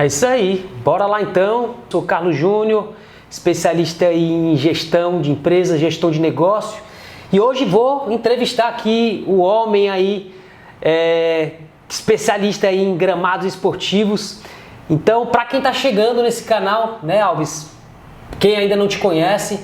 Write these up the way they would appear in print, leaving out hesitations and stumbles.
É isso aí, bora lá então. Sou Carlos Júnior, especialista em gestão de empresas, gestão de negócio. E hoje vou entrevistar aqui o homem aí, especialista em gramados esportivos. Então, para quem está chegando nesse canal, né, Alves? Quem ainda não te conhece,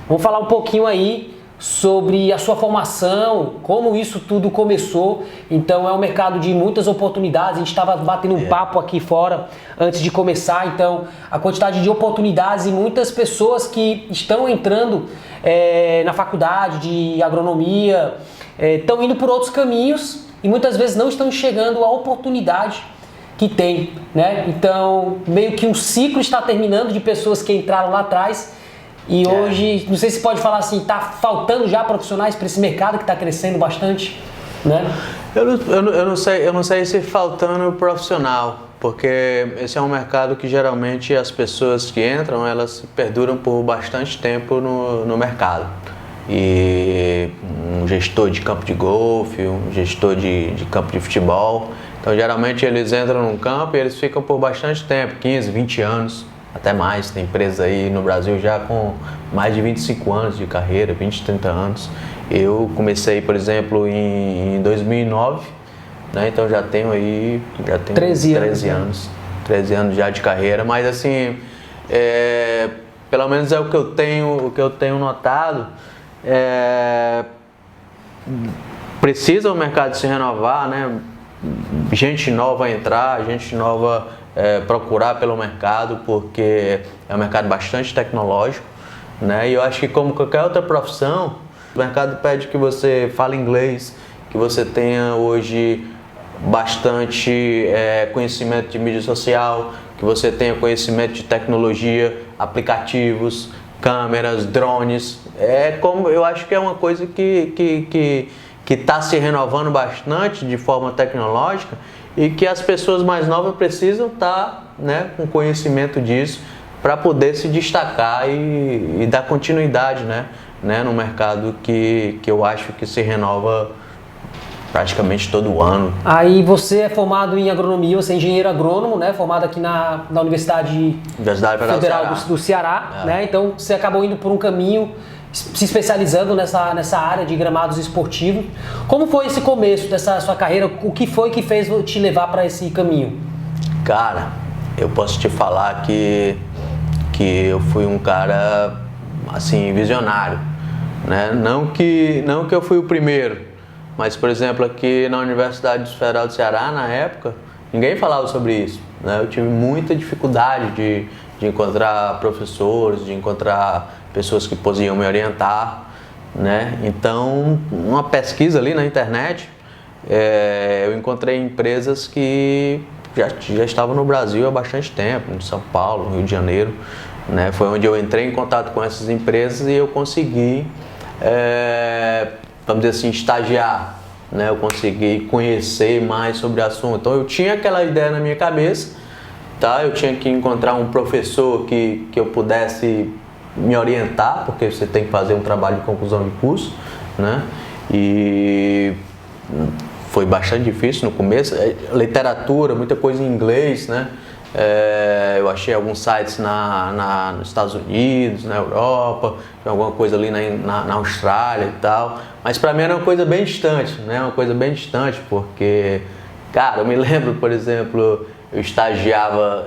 vamos falar um pouquinho aí sobre a sua formação, como isso tudo começou. Então é um mercado de muitas oportunidades. A gente estava batendo um papo aqui fora antes de começar. Então a quantidade de oportunidades e muitas pessoas que estão entrando na faculdade de agronomia, estão indo por outros caminhos e muitas vezes não estão chegando à oportunidade que tem, né? Então meio que um ciclo está terminando de pessoas que entraram lá atrás. E hoje, não sei se pode falar assim, está faltando já profissionais para esse mercado que está crescendo bastante, né? Eu não sei se faltando profissional, porque esse é um mercado que geralmente as pessoas que entram, elas perduram por bastante tempo no mercado. E um gestor de campo de golfe, um gestor de campo de futebol, então geralmente eles entram num campo e eles ficam por bastante tempo, 15, 20 anos. Até mais, tem empresa aí no Brasil já com mais de 25 anos de carreira, 20, 30 anos. Eu comecei, por exemplo, em 2009, né? Então já tenho 13 anos. 13 anos já de carreira, mas assim, pelo menos é o que eu tenho notado, precisa o mercado se renovar, né? Gente nova entrar, gente nova procurar pelo mercado, porque é um mercado bastante tecnológico, né? E eu acho que, como qualquer outra profissão, o mercado pede que você fale inglês, que você tenha hoje bastante conhecimento de mídia social, que você tenha conhecimento de tecnologia, aplicativos, câmeras, drones. Eu acho que é uma coisa que está se renovando bastante de forma tecnológica e que as pessoas mais novas precisam estar, né, com conhecimento disso para poder se destacar e dar continuidade, né, no mercado que eu acho que se renova praticamente todo ano. Aí você é formado em agronomia, você é engenheiro agrônomo, né, formado aqui na Universidade Federal do Ceará, né? Então você acabou indo por um caminho, se especializando nessa área de gramados esportivos. Como foi esse começo dessa sua carreira? O que foi que fez te levar para esse caminho? Cara, eu posso te falar que eu fui um cara assim visionário, né? Não que eu fui o primeiro, mas por exemplo aqui na Universidade Federal do Ceará na época ninguém falava sobre isso, né? Eu tive muita dificuldade de encontrar professores, de encontrar pessoas que podiam me orientar, né? Então, uma pesquisa ali na internet, eu encontrei empresas que já estavam no Brasil há bastante tempo, em São Paulo, Rio de Janeiro, né? Foi onde eu entrei em contato com essas empresas e eu consegui, vamos dizer assim, estagiar, né? Eu consegui conhecer mais sobre o assunto. Então, eu tinha aquela ideia na minha cabeça, tá? Eu tinha que encontrar um professor que eu pudesse me orientar, porque você tem que fazer um trabalho de conclusão de curso, né? E foi bastante difícil no começo, literatura, muita coisa em inglês, né? Eu achei alguns sites nos Estados Unidos, na Europa, alguma coisa ali na Austrália e tal, mas para mim era uma coisa bem distante, né? Uma coisa bem distante, porque, cara, eu me lembro, por exemplo, eu estagiava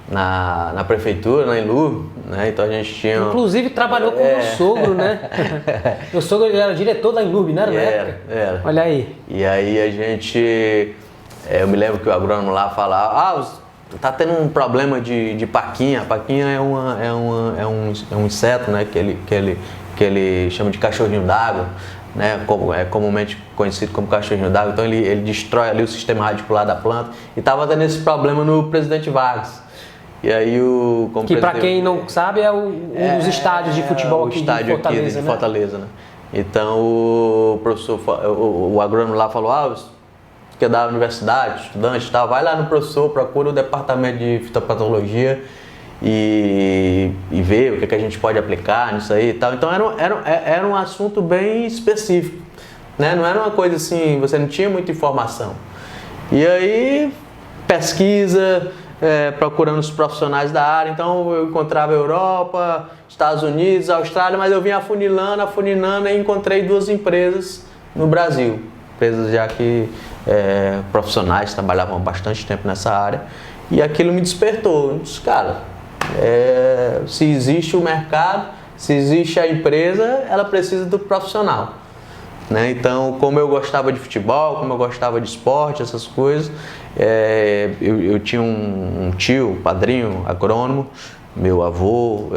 na prefeitura, na Enlu, né? Então a gente tinha... Inclusive trabalhou com o meu sogro, né? Meu sogro era diretor da Enlu, não era na época? Era. Olha aí. E aí a gente... eu me lembro que o agrônomo lá falava, tá tendo um problema de paquinha. A paquinha é um inseto, né? Que ele chama de cachorrinho d'água, né? É comumente conhecido como cachorrinho d'água. Então ele destrói ali o sistema radicular da planta. E estava tendo esse problema no Presidente Vargas. E aí que para quem não sabe é um dos estádios de futebol aqui de Fortaleza, de Fortaleza, né? Então o professor, o agrônomo lá falou, que é da universidade, estudante e tal, vai lá no professor, procura o departamento de fitopatologia e vê o que a gente pode aplicar nisso aí e tal. Então era um assunto bem específico, né? Não era uma coisa assim, você não tinha muita informação. E aí pesquisa, procurando os profissionais da área. Então eu encontrava Europa, Estados Unidos, Austrália, mas eu vinha afunilando e encontrei 2 empresas no Brasil. Empresas já que profissionais trabalhavam bastante tempo nessa área. E aquilo me despertou. Eu disse, cara, se existe o mercado, se existe a empresa, ela precisa do profissional. Né? Então, como eu gostava de futebol, como eu gostava de esporte, essas coisas, eu tinha um tio, padrinho, agrônomo, meu avô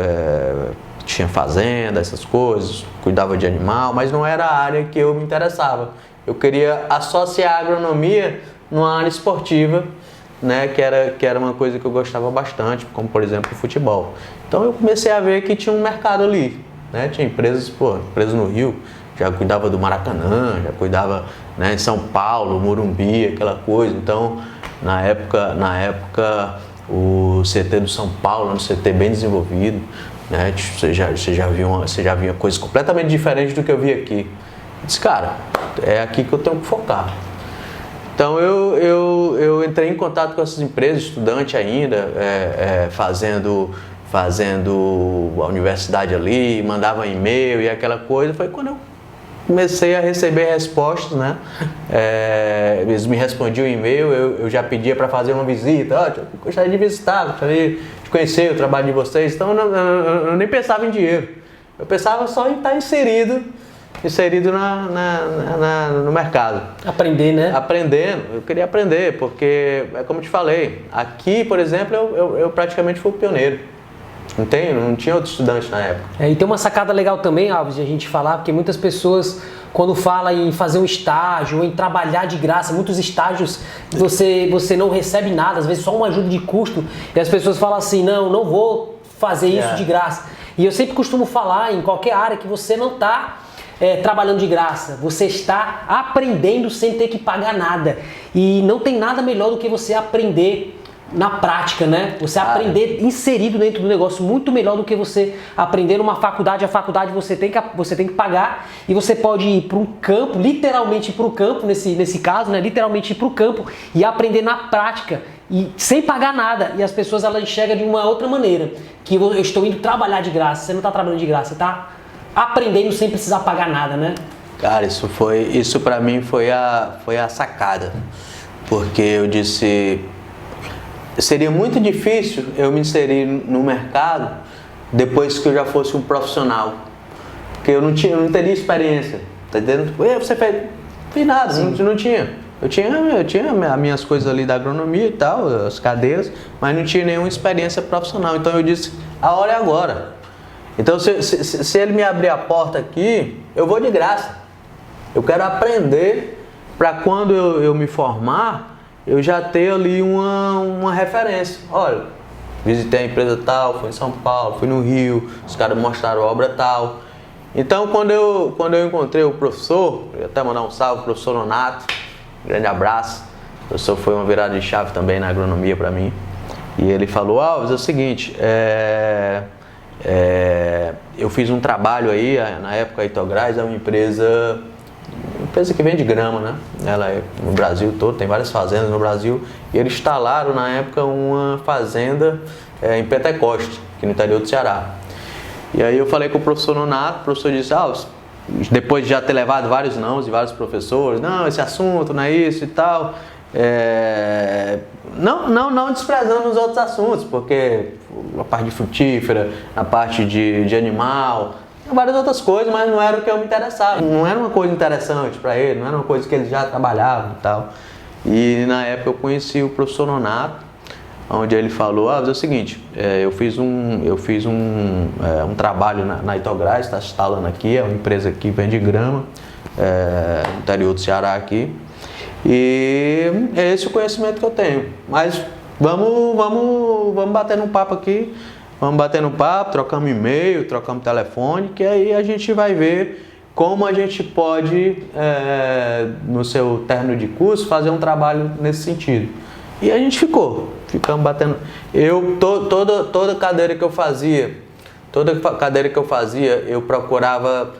tinha fazenda, essas coisas, cuidava de animal, mas não era a área que eu me interessava. Eu queria associar a agronomia numa área esportiva, né, que era uma coisa que eu gostava bastante, como por exemplo o futebol. Então eu comecei a ver que tinha um mercado ali, né? Tinha empresas no Rio, já cuidava do Maracanã, já cuidava, né, em São Paulo, Morumbi, aquela coisa. Então na época o CT do São Paulo, um CT bem desenvolvido, né? Você já via coisas completamente diferentes do que eu vi aqui. Eu disse, cara, é aqui que eu tenho que focar. Então eu entrei em contato com essas empresas, estudante ainda, fazendo a universidade ali, mandava e-mail e aquela coisa. Foi quando eu comecei a receber respostas, né? Eles me respondiam o e-mail, eu já pedia para fazer uma visita. Eu gostaria de visitar, gostaria de conhecer o trabalho de vocês. Então eu nem pensava em dinheiro, eu pensava só em estar inserido no mercado. Aprender, né? Aprendendo, eu queria aprender, porque, como eu te falei, aqui, por exemplo, eu praticamente fui o pioneiro. Não tinha outro estudante na época. E tem uma sacada legal também, Alves, de a gente falar, porque muitas pessoas, quando falam em fazer um estágio, ou em trabalhar de graça, muitos estágios você não recebe nada, às vezes só uma ajuda de custo, e as pessoas falam assim, não vou fazer isso de graça. E eu sempre costumo falar, em qualquer área, que você não está trabalhando de graça, você está aprendendo sem ter que pagar nada. E não tem nada melhor do que você aprender na prática, né? Você aprender inserido dentro do negócio, muito melhor do que você aprender numa faculdade. A faculdade você tem que pagar, e você pode ir para um campo, literalmente ir para o campo, nesse caso, né? Literalmente ir para o campo e aprender na prática, e sem pagar nada. E as pessoas elas enxergam de uma outra maneira, que eu estou indo trabalhar de graça. Você não está trabalhando de graça, você está aprendendo sem precisar pagar nada, né? Cara, isso para mim foi a sacada, porque eu disse, seria muito difícil eu me inserir no mercado depois que eu já fosse um profissional, porque eu não teria experiência, tá entendendo? Você fez nada, não tinha. Eu tinha as minhas coisas ali da agronomia e tal, as cadeiras, mas não tinha nenhuma experiência profissional. Então eu disse, a hora é agora. Então se ele me abrir a porta aqui, eu vou de graça. Eu quero aprender para quando eu me formar, eu já ter ali uma referência. Olha, visitei a empresa tal, fui em São Paulo, fui no Rio, os caras mostraram a obra tal. Então quando eu encontrei o professor, eu ia até mandar um salve pro professor Nonato, grande abraço. O professor foi uma virada de chave também na agronomia para mim. E ele falou, Alves, é o seguinte, eu fiz um trabalho aí, na época a Itograz é uma empresa que vende grama, né? Ela é no Brasil todo, tem várias fazendas no Brasil, e eles instalaram na época uma fazenda em Pentecoste, aqui no interior do Ceará. E aí eu falei com o professor Nonato, o professor disse, depois de já ter levado vários nãos e vários professores, não, esse assunto não é isso e tal, não desprezando os outros assuntos, porque a parte de frutífera, a parte de animal, várias outras coisas, mas não era o que eu me interessava, não era uma coisa interessante para ele, não era uma coisa que ele já trabalhava e tal. E na época eu conheci o professor Nonato, onde ele falou, é o seguinte, eu fiz um trabalho na Itograz, está instalando aqui, é uma empresa que vende grama, no interior do Ceará aqui, e é esse o conhecimento que eu tenho. Mas vamos bater um papo aqui. Vamos bater no papo, trocamos e-mail, trocamos telefone, que aí a gente vai ver como a gente pode, no seu término de curso, fazer um trabalho nesse sentido. E a gente ficamos batendo. Toda cadeira que eu fazia, eu procurava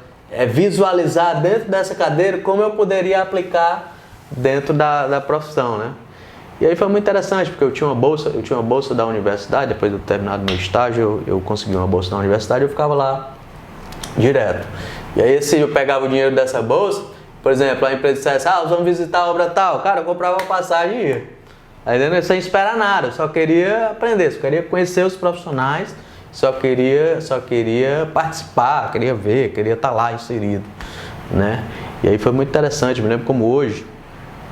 visualizar dentro dessa cadeira como eu poderia aplicar dentro da profissão, né? E aí foi muito interessante, porque eu tinha uma bolsa da universidade, depois de eu terminar meu estágio, eu consegui uma bolsa da universidade e eu ficava lá direto. E aí se eu pegava o dinheiro dessa bolsa, por exemplo, a empresa dissesse, vamos visitar a obra tal, cara, eu comprava uma passagem e ia. Aí sem esperar nada, eu só queria aprender, só queria conhecer os profissionais, só queria participar, queria ver, queria estar lá inserido, né? E aí foi muito interessante, me lembro como hoje,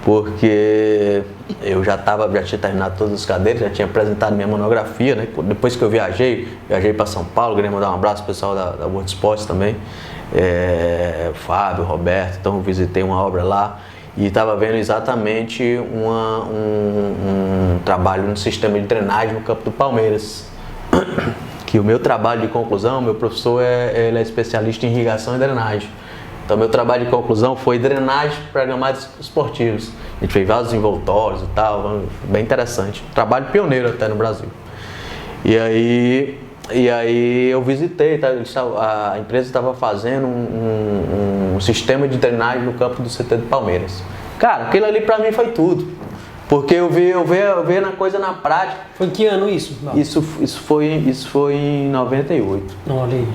porque eu já tinha terminado todas as cadeiras, já tinha apresentado minha monografia, né? Depois que eu viajei para São Paulo, queria mandar um abraço pro pessoal da World Sports também, Fábio, Roberto, então eu visitei uma obra lá e estava vendo exatamente um trabalho no sistema de drenagem no campo do Palmeiras, que o meu trabalho de conclusão, meu professor ele é especialista em irrigação e drenagem. Então, meu trabalho de conclusão foi drenagem para gramados esportivos. A gente fez vários envoltórios e tal, bem interessante. Trabalho pioneiro até no Brasil. E aí eu visitei, tá? A empresa estava fazendo um sistema de drenagem no campo do CT do Palmeiras. Cara, aquilo ali para mim foi tudo. Porque eu vi a coisa na prática. Foi em que ano isso? Não. Isso foi em 98. Não, olha aí.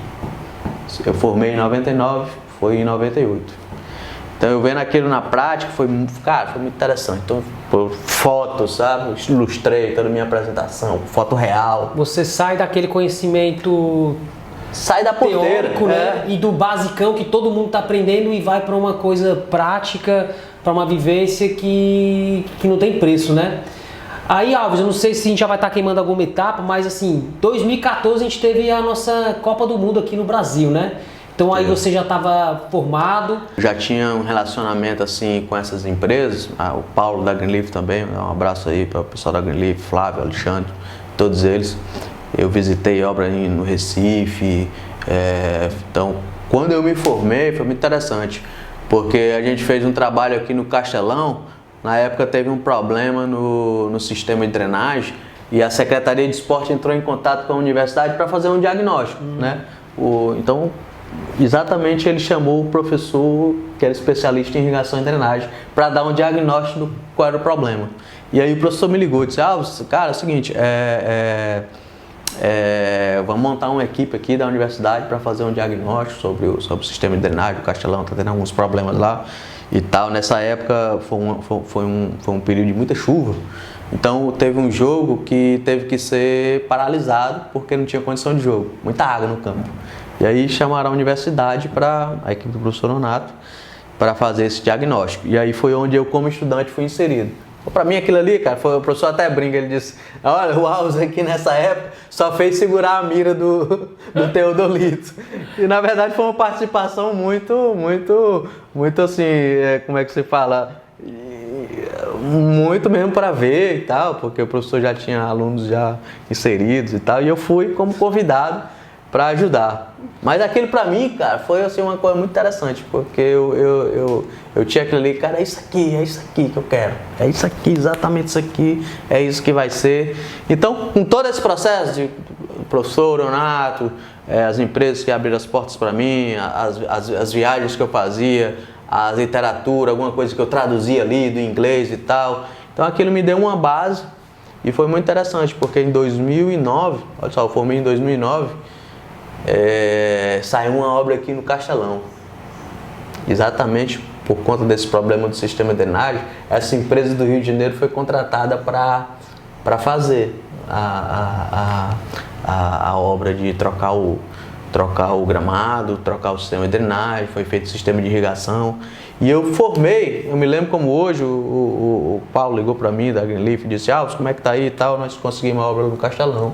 Eu formei em 99. Foi em 98. Então eu vendo aquilo na prática, foi muito interessante. Então, fotos, sabe? Ilustrei toda a minha apresentação, foto real. Você sai daquele conhecimento... Sai da porteira, teórico, né? E do basicão que todo mundo está aprendendo e vai para uma coisa prática, para uma vivência que não tem preço, né? Aí, Alves, eu não sei se a gente já vai estar queimando alguma etapa, mas assim, 2014 a gente teve a nossa Copa do Mundo aqui no Brasil, né? Então aí você já estava formado? Já tinha um relacionamento assim com essas empresas, o Paulo da Greenleaf também, um abraço aí para o pessoal da Greenleaf, Flávio, Alexandre, todos eles. Eu visitei obra no Recife, então quando eu me formei foi muito interessante, porque a gente fez um trabalho aqui no Castelão, na época teve um problema no sistema de drenagem e a Secretaria de Esporte entrou em contato com a universidade para fazer um diagnóstico, né? Então, exatamente ele chamou o professor que era especialista em irrigação e drenagem para dar um diagnóstico do qual era o problema. E aí o professor me ligou e disse, cara, é o seguinte, vamos montar uma equipe aqui da universidade para fazer um diagnóstico sobre o sistema de drenagem, o Castelão está tendo alguns problemas lá e tal. Nessa época foi um período de muita chuva, então teve um jogo que teve que ser paralisado porque não tinha condição de jogo, muita água no campo. E aí chamaram a universidade a equipe do professor Nonato para fazer esse diagnóstico. E aí foi onde eu, como estudante, fui inserido. Para mim aquilo ali, cara, o professor até brinca, ele disse, olha, o Alves aqui nessa época só fez segurar a mira do Teodolito. E na verdade foi uma participação muito assim, como é que se fala? Muito mesmo para ver e tal, porque o professor já tinha alunos já inseridos e tal, e eu fui como convidado para ajudar. Mas aquilo para mim, cara, foi assim uma coisa muito interessante, porque eu tinha aquilo ali, cara, é isso aqui que eu quero, é isso aqui, exatamente isso aqui, é isso que vai ser. Então, com todo esse processo de professor Renato, as empresas que abriram as portas para mim, as viagens que eu fazia, a literatura, alguma coisa que eu traduzia ali do inglês e tal, então aquilo me deu uma base e foi muito interessante, porque em 2009, olha só, eu formei em 2009, saiu uma obra aqui no Castelão, exatamente por conta desse problema do sistema de drenagem. Essa empresa do Rio de Janeiro foi contratada para fazer a obra de trocar o gramado, trocar o sistema de drenagem, foi feito o sistema de irrigação. E eu me lembro como hoje, o Paulo ligou para mim da Greenleaf e disse, Alves, como é que tá aí e tal, nós conseguimos a obra no Castelão.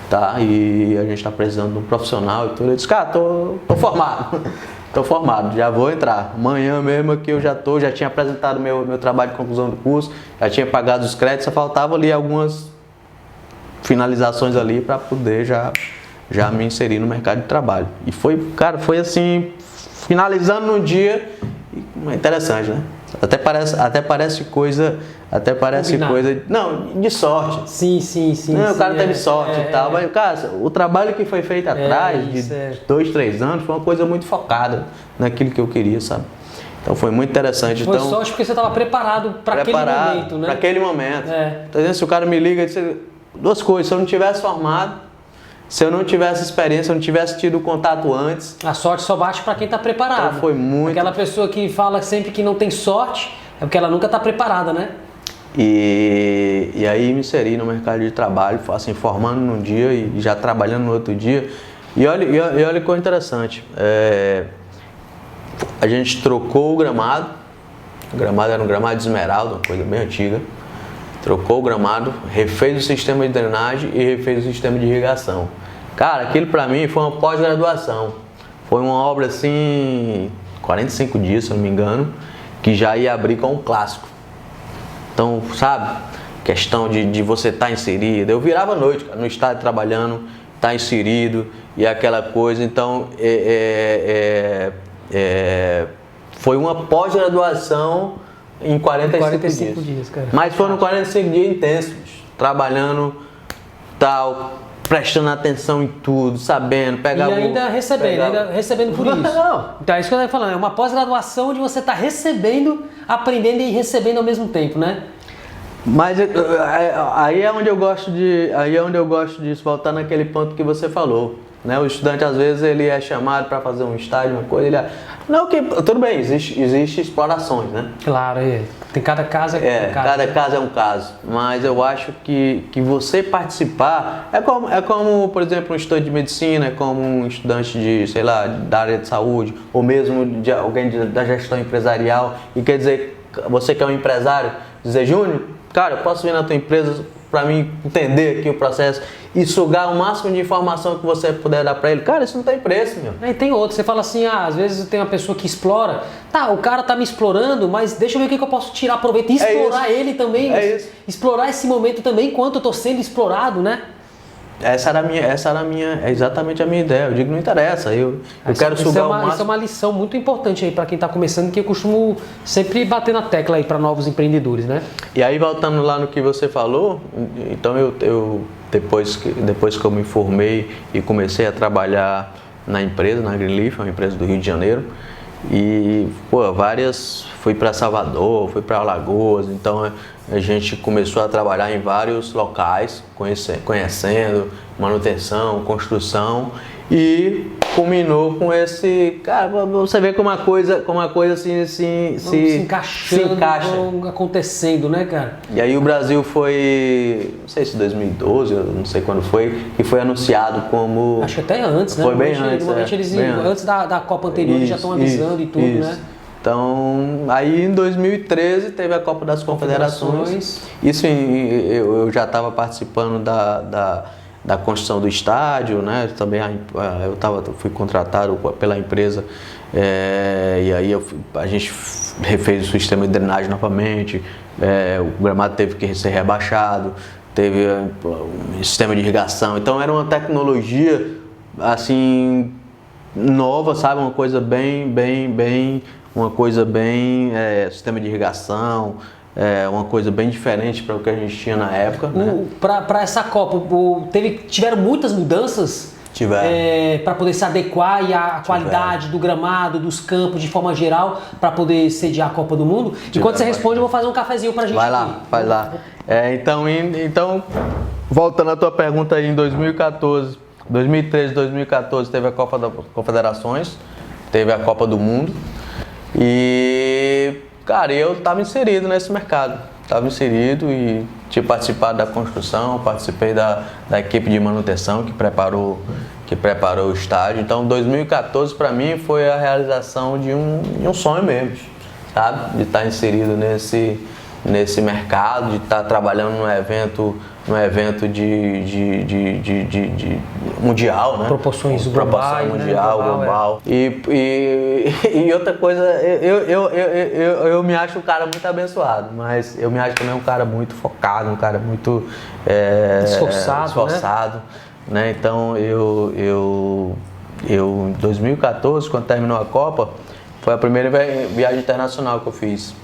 Tá, e a gente está precisando de um profissional e tudo. Eu disse, cara, tô formado, já vou entrar. Amanhã mesmo aqui eu já tinha apresentado meu trabalho de conclusão do curso, já tinha pagado os créditos, só faltava ali algumas finalizações ali para poder já me inserir no mercado de trabalho. E foi assim, finalizando num dia, interessante, né? Até parece coisa, não, de sorte. Sim. Não, o cara teve sorte e tal, mas, cara, o trabalho que foi feito atrás, de 2, 3 anos, foi uma coisa muito focada naquilo que eu queria, sabe? Então foi muito interessante. Foi então, sorte porque você estava preparado para aquele momento, né? Para aquele momento. Então, se o cara me liga e diz duas coisas, se eu não tivesse formado, se eu não tivesse experiência, se eu não tivesse tido contato antes... A sorte só bate para quem está preparado. Então foi muito... Aquela pessoa que fala sempre que não tem sorte, é porque ela nunca está preparada, né? E aí me inseri no mercado de trabalho, assim, formando num dia e já trabalhando no outro dia. E olha que coisa interessante. A gente trocou o gramado era um gramado de esmeralda, uma coisa bem antiga. Trocou o gramado, refez o sistema de drenagem e refez o sistema de irrigação. Cara, aquilo pra mim foi uma pós-graduação. Foi uma obra assim, 45 dias, se eu não me engano, que já ia abrir com um clássico. Então, sabe, questão de você estar inserido. Eu virava à noite, cara, no estádio trabalhando, estar inserido e aquela coisa. Então, foi uma pós-graduação em 45 dias. Cara. Mas foram 45 dias intensos, trabalhando, tal, prestando atenção em tudo, sabendo, pegava... E ainda recebendo por isso. Não. Então é isso que eu estou falando, é uma pós-graduação onde você está recebendo, aprendendo e recebendo ao mesmo tempo, né? Mas aí é onde eu gosto de voltar naquele ponto que você falou, né? O estudante às vezes ele é chamado para fazer um estágio, uma coisa, não que tudo bem, existe explorações, né? Claro, tem cada caso cada caso é um caso, mas eu acho que você participar é como, por exemplo, um estudante de medicina, é como um estudante de, sei lá, da área de saúde, ou mesmo de alguém da gestão empresarial, e quer dizer, você que é um empresário, dizer, Júnior, cara, eu posso vir na tua empresa para mim entender aqui o processo e sugar o máximo de informação que você puder dar para ele. Cara, isso não tem preço, meu. E tem outro, você fala assim, às vezes tem uma pessoa que explora, tá, o cara tá me explorando, mas deixa eu ver o que eu posso tirar proveito e explorar ele também, explorar esse momento também enquanto eu tô sendo explorado, né? Essa é exatamente a minha ideia. Eu digo, não interessa, eu quero sugar o máximo. Isso é uma lição muito importante aí para quem está começando, que eu costumo sempre bater na tecla aí para novos empreendedores, né? E aí, voltando lá no que você falou, então eu depois que eu me formei e comecei a trabalhar na empresa, na Greenleaf, uma empresa do Rio de Janeiro, e fui para Salvador, fui para Alagoas, então a gente começou a trabalhar em vários locais, conhecendo manutenção, construção, e culminou com esse, cara, você vê como uma coisa assim se encaixando, acontecendo, né, cara? E aí o Brasil foi, não sei se 2012, eu não sei quando foi, que foi anunciado como... Acho que até antes, né? Foi bem antes, antes da Copa anterior, eles já estão avisando e tudo, né? Então, aí em 2013 teve a Copa das Confederações. Isso eu já estava participando da construção do estádio, né? Também fui contratado pela empresa, e aí a gente refez o sistema de drenagem novamente, o gramado teve que ser rebaixado, teve um sistema de irrigação. Então era uma tecnologia assim nova, sabe? Uma coisa bem sistema de irrigação, uma coisa bem diferente para o que a gente tinha na época. Né? Para essa Copa, tiveram muitas mudanças para poder se adequar e a qualidade do gramado, dos campos de forma geral, para poder sediar a Copa do Mundo. Enquanto você responde, eu vou fazer um cafezinho para a gente. Vai lá. Então, voltando à tua pergunta aí, em 2013, 2014 teve a Copa das Confederações, teve a Copa do Mundo. E, cara, eu estava inserido nesse mercado, e tinha participado da construção, participei da equipe de manutenção que preparou o estádio. Então, 2014 para mim foi a realização de um sonho mesmo, sabe? De estar inserido nesse mercado, de estar trabalhando num evento de mundial, né? Proporções globais, global. E outra coisa, eu me acho um cara muito abençoado, mas eu me acho também um cara muito focado, um cara muito esforçado, né? Então eu em 2014, quando terminou a Copa, foi a primeira viagem internacional que eu fiz.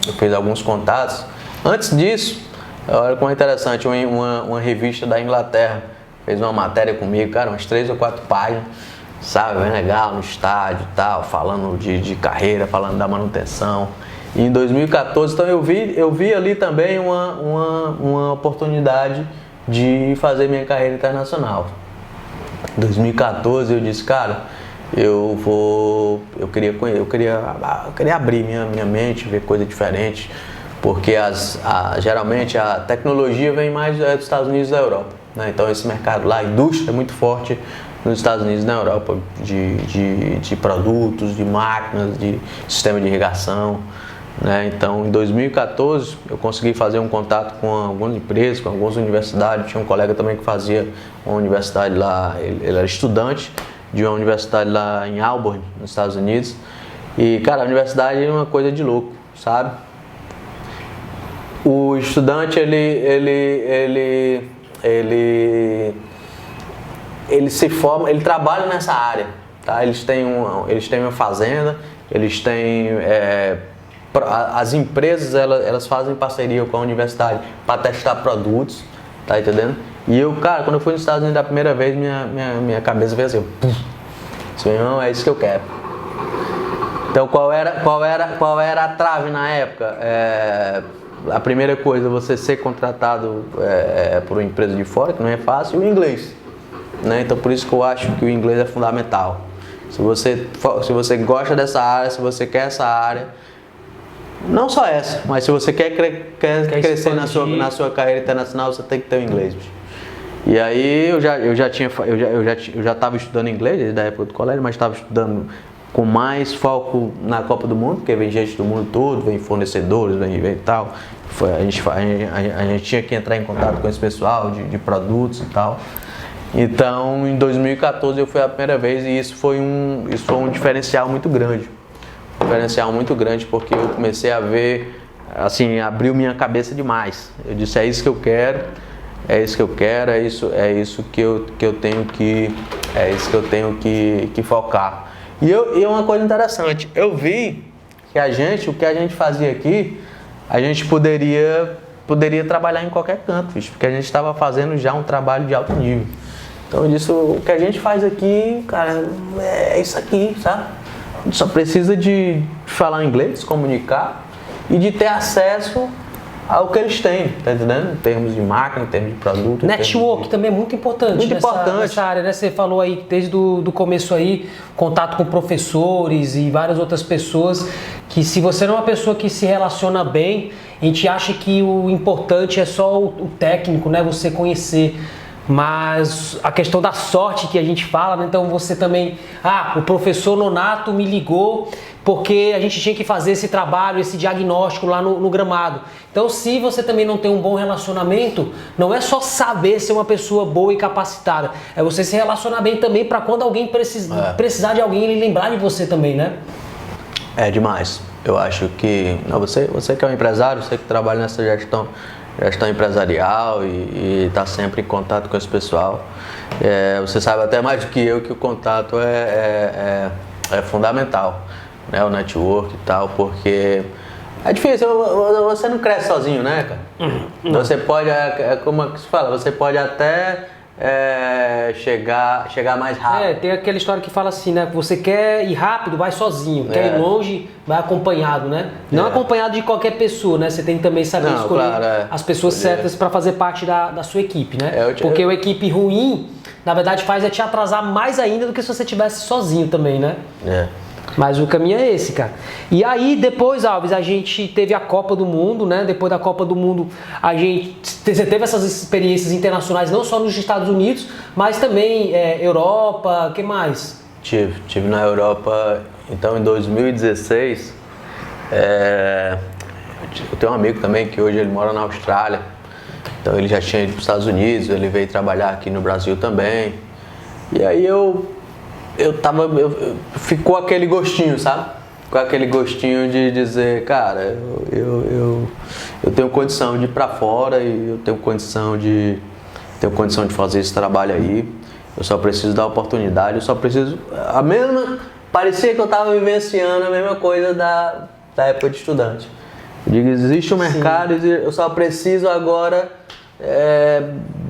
Eu fiz alguns contatos. Antes disso, olha como é interessante, uma revista da Inglaterra fez uma matéria comigo, cara, umas 3 ou 4 páginas, sabe, bem legal, no estádio e tal, falando de carreira, falando da manutenção. E em 2014, então eu vi ali também uma oportunidade de fazer minha carreira internacional. Em 2014 eu disse, cara, eu queria abrir minha mente, ver coisa diferente, porque geralmente a tecnologia vem mais dos Estados Unidos e da Europa, né? Então esse mercado lá, a indústria é muito forte nos Estados Unidos e na Europa, de produtos, de máquinas, de sistema de irrigação, né? Então em 2014 eu consegui fazer um contato com algumas empresas, com algumas universidades. Tinha um colega também que fazia uma universidade lá, ele era estudante de uma universidade lá em Auburn, nos Estados Unidos. E cara, a universidade é uma coisa de louco, sabe? O estudante ele se forma, ele trabalha nessa área, tá? Eles têm uma fazenda, eles têm as empresas elas fazem parceria com a universidade para testar produtos, tá entendendo? E eu, cara, quando eu fui nos Estados Unidos da primeira vez, minha cabeça veio assim, não, é isso que eu quero. Então qual era a trave na época? A primeira coisa, você ser contratado por uma empresa de fora, que não é fácil, e o inglês, né? Então por isso que eu acho que o inglês é fundamental. Se você gosta dessa área, se você quer essa área, não só essa, mas se você quer crescer na sua carreira internacional, você tem que ter o inglês. E aí eu já estava estudando inglês desde a época do colégio, mas estava estudando com mais foco na Copa do Mundo, porque vem gente do mundo todo, vem fornecedores, vem tal. A gente tinha que entrar em contato com esse pessoal de produtos e tal. Então em 2014 eu fui a primeira vez e isso foi um diferencial muito grande. Porque eu comecei a ver, assim, abriu minha cabeça demais. Eu disse, é isso que eu quero, é isso que eu tenho que focar. E uma coisa interessante, eu vi que o que a gente fazia aqui, a gente poderia trabalhar em qualquer canto, porque a gente estava fazendo já um trabalho de alto nível. Então eu disse, o que a gente faz aqui, cara, é isso aqui, sabe? A gente só precisa de falar inglês, se comunicar e de ter acesso ao que eles têm, tá entendendo? Em termos de máquina, em termos de produto. Network também é muito importante, nessa área, né? Você falou aí desde do começo aí, contato com professores e várias outras pessoas, que se você não é uma pessoa que se relaciona bem, a gente acha que o importante é só o técnico, né? Você conhecer. Mas a questão da sorte que a gente fala, né? Então você também, o professor Nonato me ligou porque a gente tinha que fazer esse trabalho, esse diagnóstico lá no gramado. Então se você também não tem um bom relacionamento, não é só saber ser uma pessoa boa e capacitada, é você se relacionar bem também para quando alguém precisar de alguém, ele lembrar de você também, né? É demais. Eu acho que você que é um empresário, você que trabalha nessa gestão empresarial e está sempre em contato com esse pessoal. Você sabe até mais do que eu que o contato é fundamental, né? O network e tal, porque é difícil, você não cresce sozinho, né, cara? Você pode, como se fala, você pode até chegar mais rápido. Tem aquela história que fala assim, né? Você quer ir rápido, vai sozinho. Quer ir longe, vai acompanhado, né? Não acompanhado de qualquer pessoa, né? Você tem que também saber escolher as pessoas certas para fazer parte da sua equipe, né? Porque uma equipe ruim, na verdade, faz te atrasar mais ainda do que se você estivesse sozinho também, né? Mas o caminho é esse, cara. E aí, depois, Alves, a gente teve a Copa do Mundo, né? Depois da Copa do Mundo, você teve essas experiências internacionais, não só nos Estados Unidos, mas também Europa, o que mais? Tive na Europa, então, em 2016. Eu tenho um amigo também que hoje ele mora na Austrália. Então, ele já tinha ido para os Estados Unidos, ele veio trabalhar aqui no Brasil também. E aí ficou aquele gostinho, sabe? Ficou aquele gostinho de dizer, cara, eu tenho condição de ir pra fora e eu tenho condição de fazer esse trabalho aí. Eu só preciso da oportunidade, parecia que eu tava vivenciando a mesma coisa da época de estudante. Eu digo, existe um mercado, eu só preciso agora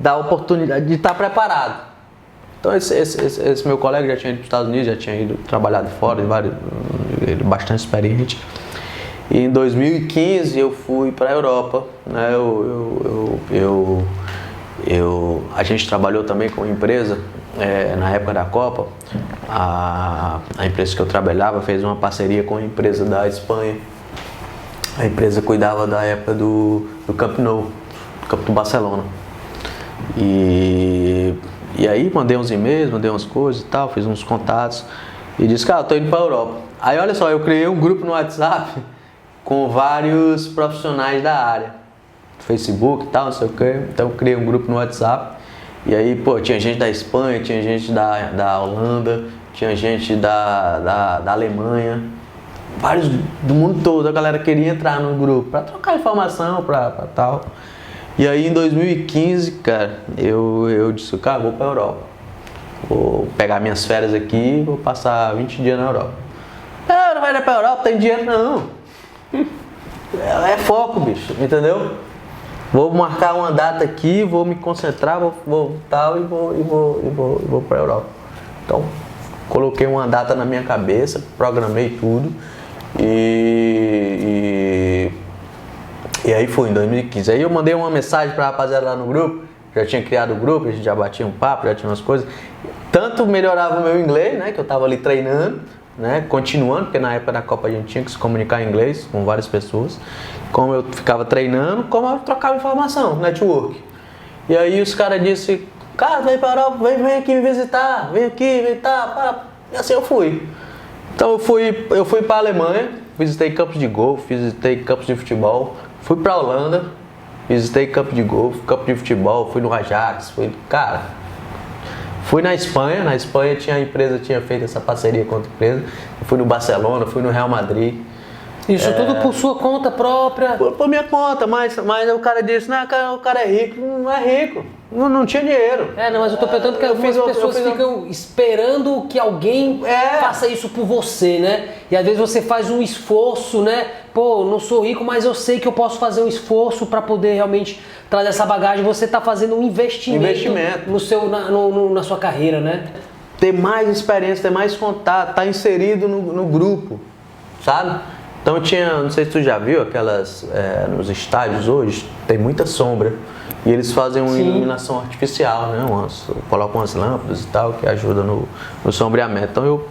da oportunidade de estar preparado. Então esse meu colega já tinha ido para os Estados Unidos, já tinha ido trabalhado fora, ele bastante experiente. E em 2015 eu fui para a Europa, né? A gente trabalhou também com uma empresa, na época da Copa, a empresa que eu trabalhava fez uma parceria com a empresa da Espanha. A empresa cuidava da época do Camp Nou, do campo do Barcelona. E aí mandei uns e-mails, mandei umas coisas e tal, fiz uns contatos e disse, cara, eu tô indo para a Europa. Aí olha só, eu criei um grupo no WhatsApp com vários profissionais da área, Facebook e tal, não sei o que. Então eu criei um grupo no WhatsApp e aí, pô, tinha gente da Espanha, tinha gente da Holanda, tinha gente da Alemanha, vários do mundo todo. A galera queria entrar no grupo para trocar informação, para tal. E aí em 2015, cara, eu disse, cara, vou pra Europa. Vou pegar minhas férias aqui e vou passar 20 dias na Europa. Não vai pra Europa, tem dinheiro não. É foco, bicho, entendeu? Vou marcar uma data aqui, vou me concentrar, vou tal e vou pra Europa. Então, coloquei uma data na minha cabeça, programei tudo e aí fui em 2015. Aí eu mandei uma mensagem pra rapaziada lá no grupo, já tinha criado o grupo, a gente já batia um papo, já tinha umas coisas. Tanto melhorava o meu inglês, né, que eu tava ali treinando, né, continuando, porque na época da Copa a gente tinha que se comunicar em inglês com várias pessoas. Como eu ficava treinando, como eu trocava informação, network. E aí os caras disseram, cara, vem pra Europa, vem aqui me visitar, vem aqui, vem tá. E assim eu fui. Então eu fui pra Alemanha, visitei campos de golfe, visitei campos de futebol, fui pra Holanda, visitei campo de golfe, campo de futebol, fui no Ajax, fui na Espanha a empresa tinha feito essa parceria com outra empresa, fui no Barcelona, fui no Real Madrid. Isso tudo por sua conta própria? Por minha conta, mas o cara disse, não, o cara é rico, não é rico, não tinha dinheiro. Não, mas eu tô perguntando que algumas pessoas ficam esperando que alguém faça isso por você, né? E às vezes você faz um esforço, né? Pô, não sou rico, mas eu sei que eu posso fazer um esforço para poder realmente trazer essa bagagem. Você tá fazendo um investimento. Na sua carreira, né? Ter mais experiência, ter mais contato, tá inserido no grupo, sabe? Então não sei se tu já viu aquelas, nos estádios hoje, tem muita sombra. E eles fazem uma iluminação artificial, né? Colocam umas lâmpadas e tal, que ajuda no sombreamento. Então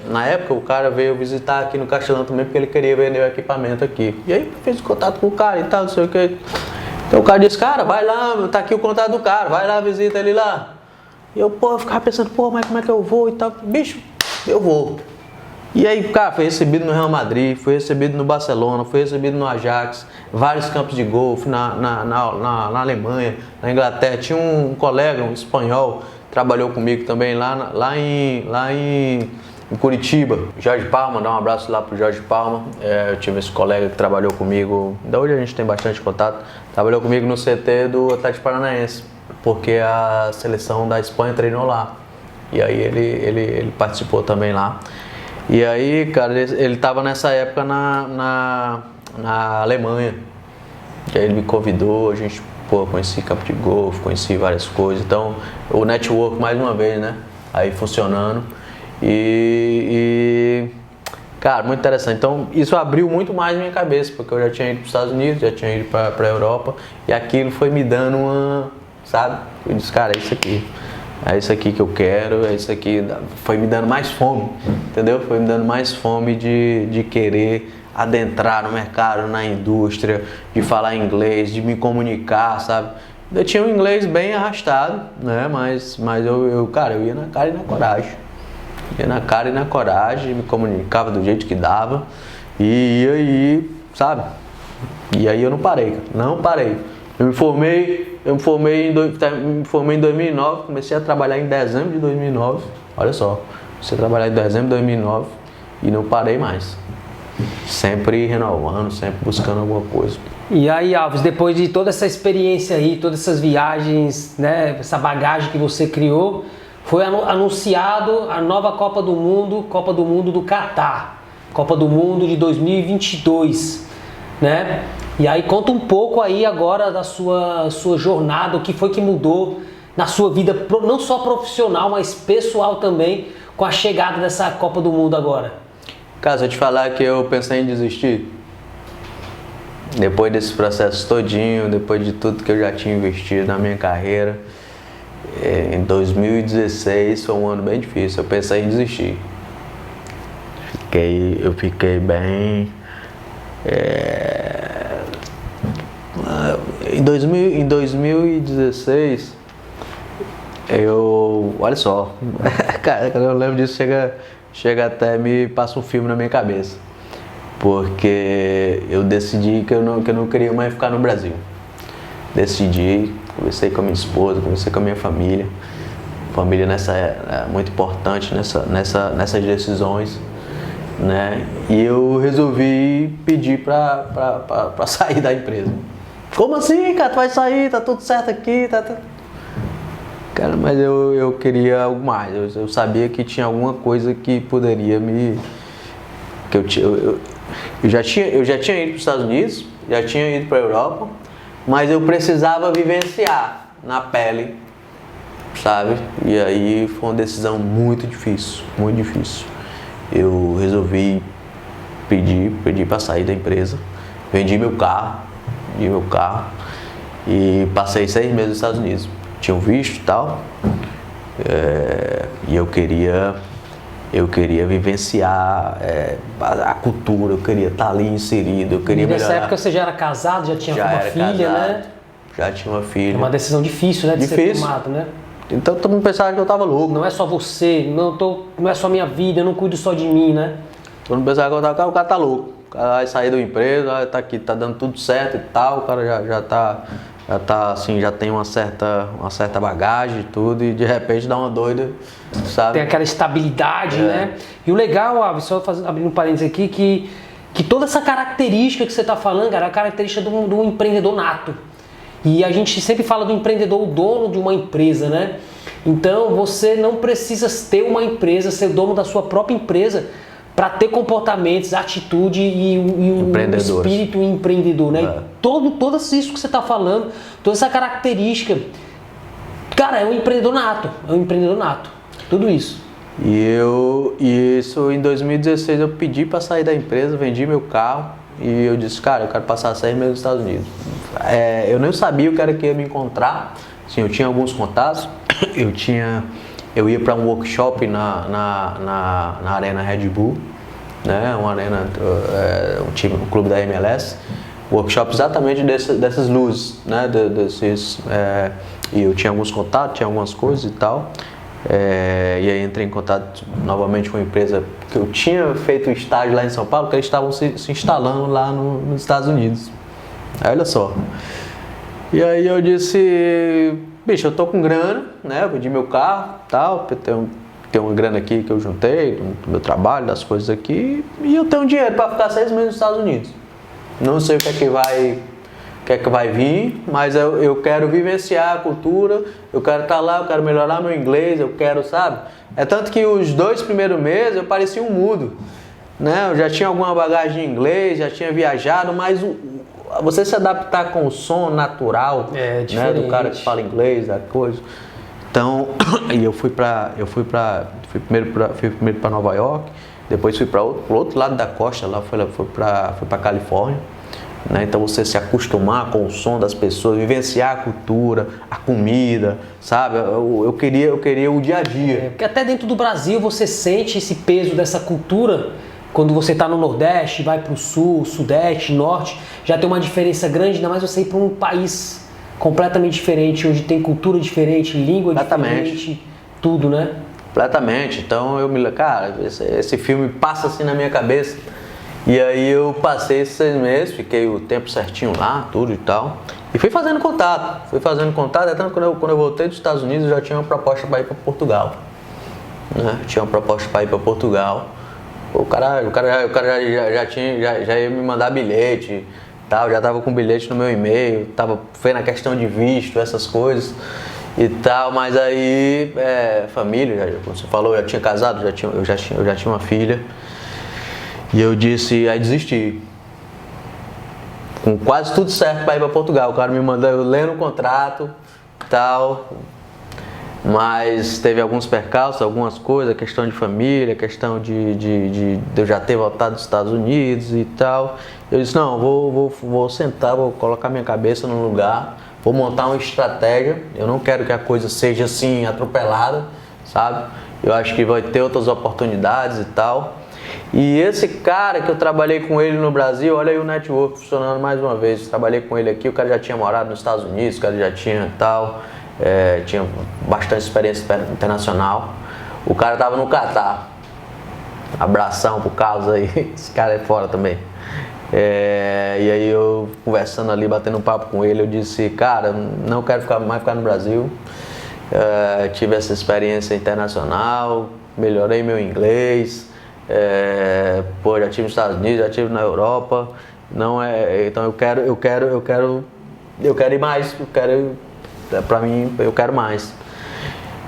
na época o cara veio visitar aqui no Castelão também, porque ele queria vender o equipamento aqui. E aí eu fiz contato com o cara e tal, não sei o que. Então o cara disse, cara, vai lá, tá aqui o contato do cara, vai lá, visita ele lá. E eu ficava pensando, mas como é que eu vou e tal? Bicho, eu vou. E aí, cara, foi recebido no Real Madrid, foi recebido no Barcelona, foi recebido no Ajax, vários campos de golfe na Alemanha, na Inglaterra. Tinha um colega, um espanhol, trabalhou comigo também lá em Curitiba. Jorge Palma, dá um abraço lá pro Jorge Palma. Eu tive esse colega que trabalhou comigo, da hoje a gente tem bastante contato, trabalhou comigo no CT do Atlético Paranaense, porque a seleção da Espanha treinou lá. E aí ele participou também lá. E aí, cara, ele tava nessa época na Alemanha. E aí ele me convidou, a gente, conheci campo de golfe, conheci várias coisas. Então, o network mais uma vez, né? Aí funcionando. Cara, muito interessante. Então, isso abriu muito mais minha cabeça, porque eu já tinha ido para os Estados Unidos, já tinha ido para a Europa. E aquilo foi me dando sabe? Eu disse, cara, é isso aqui. É isso aqui que eu quero, é isso aqui. Foi me dando mais fome, entendeu? Foi me dando mais fome de querer adentrar no mercado, na indústria, de falar inglês, de me comunicar, sabe? Eu tinha um inglês bem arrastado, né? Mas cara, eu ia na cara e na coragem. Ia na cara e na coragem, me comunicava do jeito que dava. E aí, sabe? E aí eu não parei, cara. Não parei. Eu me formei em 2009, comecei a trabalhar em dezembro de 2009. Olha só, comecei a trabalhar em dezembro de 2009 e não parei mais. Sempre renovando, sempre buscando alguma coisa. E aí, Alves, depois de toda essa experiência aí, todas essas viagens, né, essa bagagem que você criou, foi anunciado a nova Copa do Mundo do Catar, Copa do Mundo de 2022, né? E aí conta um pouco aí agora da sua jornada, o que foi que mudou na sua vida, não só profissional, mas pessoal também, com a chegada dessa Copa do Mundo agora? Cara, se eu te falar que eu pensei em desistir, depois desse processo todinho, depois de tudo que eu já tinha investido na minha carreira, em 2016 foi um ano bem difícil, eu pensei em desistir. Eu fiquei bem... Em 2016, olha só, cara, quando eu lembro disso, chega até me passa um filme na minha cabeça. Porque eu decidi que eu não queria mais ficar no Brasil. Decidi, conversei com a minha esposa, conversei com a minha família. Família é muito importante nessas decisões, né? E eu resolvi pedir pra sair da empresa. Como assim, cara? Tu vai sair, tá tudo certo aqui, tá. Cara, mas eu queria algo mais. Eu sabia que tinha alguma coisa que poderia me... Eu já tinha ido para os Estados Unidos, já tinha ido para a Europa, mas eu precisava vivenciar na pele, sabe? E aí foi uma decisão muito difícil, muito difícil. Eu resolvi pedir para sair da empresa, vendi meu carro e passei 6 meses nos Estados Unidos. Tinha um visto e tal, e eu queria vivenciar a cultura, eu queria estar ali inserido, eu queria melhorar. Nessa época você já era casado, já tinha uma filha, casado, né? Já tinha uma filha. É uma decisão difícil, né, de ser tomada, né? Então todo mundo pensava que eu tava louco. Não é só você, não é só minha vida, eu não cuido só de mim, né? Todo mundo pensava que o cara tá louco. O cara vai sair da empresa, tá aqui, tá dando tudo certo e tal, o cara já tá assim, já tem uma certa bagagem e tudo, e de repente dá uma doida, sabe? Tem aquela estabilidade, né? E o legal, Alves, só abrindo um parênteses aqui, que toda essa característica que você tá falando, cara, é a característica do empreendedor nato. E a gente sempre fala do empreendedor, o dono de uma empresa, né? Então você não precisa ter uma empresa, ser dono da sua própria empresa, para ter comportamentos, atitude e o espírito empreendedor, né? Todo isso que você está falando, toda essa característica, cara, é um empreendedor nato, tudo isso. E isso em 2016 eu pedi para sair da empresa, vendi meu carro e eu disse, cara, eu quero passar 6 meses nos Estados Unidos. Eu nem sabia o que era que ia me encontrar, assim, eu tinha alguns contatos, eu ia para um workshop na Arena Red Bull, né? Uma arena, um clube da MLS, workshop exatamente dessas luzes, né? E eu tinha alguns contatos, tinha algumas coisas e tal. E aí entrei em contato novamente com uma empresa que eu tinha feito um estágio lá em São Paulo, que eles estavam se instalando lá nos Estados Unidos. Aí, olha só. E aí eu disse, bicho, eu tô com grana, né? Eu vendi meu carro e tal, tem uma grana aqui que eu juntei do meu trabalho, das coisas aqui, e eu tenho dinheiro para ficar 6 meses nos Estados Unidos. Não sei o que é que vai vir, mas eu quero vivenciar a cultura, eu quero estar lá, eu quero melhorar meu inglês, eu quero, sabe? É tanto que os 2 primeiros meses eu parecia um mudo, né? Eu já tinha alguma bagagem em inglês, já tinha viajado, mas você se adaptar com o som natural, né, do cara que fala inglês, da coisa. Então, e eu fui primeiro para Nova York, depois fui para pro outro lado da costa, lá fui para Califórnia, né? Então você se acostumar com o som das pessoas, vivenciar a cultura, a comida, sabe? Eu queria o dia a dia. Porque até dentro do Brasil você sente esse peso dessa cultura. Quando você está no Nordeste, vai para o Sul, Sudeste, Norte, já tem uma diferença grande, ainda mais você ir para um país completamente diferente, onde tem cultura diferente, língua diferente, tudo, né? Completamente. Então cara, esse filme passa assim na minha cabeça. E aí eu passei esses 6 meses, fiquei o tempo certinho lá, tudo e tal. E fui fazendo contato, até tanto quando eu voltei dos Estados Unidos, eu já tinha uma proposta para ir para Portugal. Né? O cara já ia me mandar bilhete, tal, já tava com bilhete no meu e-mail, foi na questão de visto, essas coisas e tal, mas aí família, como você falou, eu já tinha casado, eu já tinha uma filha, e eu aí desisti. Com quase tudo certo para ir para Portugal, o cara me mandou, eu lendo o contrato, tal. mas teve alguns percalços, algumas coisas, questão de família, questão de eu já ter voltado dos Estados Unidos e tal. Eu disse, não, vou sentar, vou colocar minha cabeça no lugar, vou montar uma estratégia. Eu não quero que a coisa seja assim, atropelada, sabe? Eu acho que vai ter outras oportunidades e tal. E esse cara que eu trabalhei com ele no Brasil, olha aí o network funcionando mais uma vez. Eu trabalhei com ele aqui, o cara já tinha morado nos Estados Unidos, o cara já tinha tal, tinha bastante experiência internacional. O cara tava no Catar. Abração pro Carlos aí, esse cara é fora também. E aí eu conversando ali, batendo um papo com ele, eu disse, cara, não quero mais ficar no Brasil. Tive essa experiência internacional, melhorei meu inglês. Já tive nos Estados Unidos, já tive na Europa, então eu quero ir mais, pra mim, eu quero mais.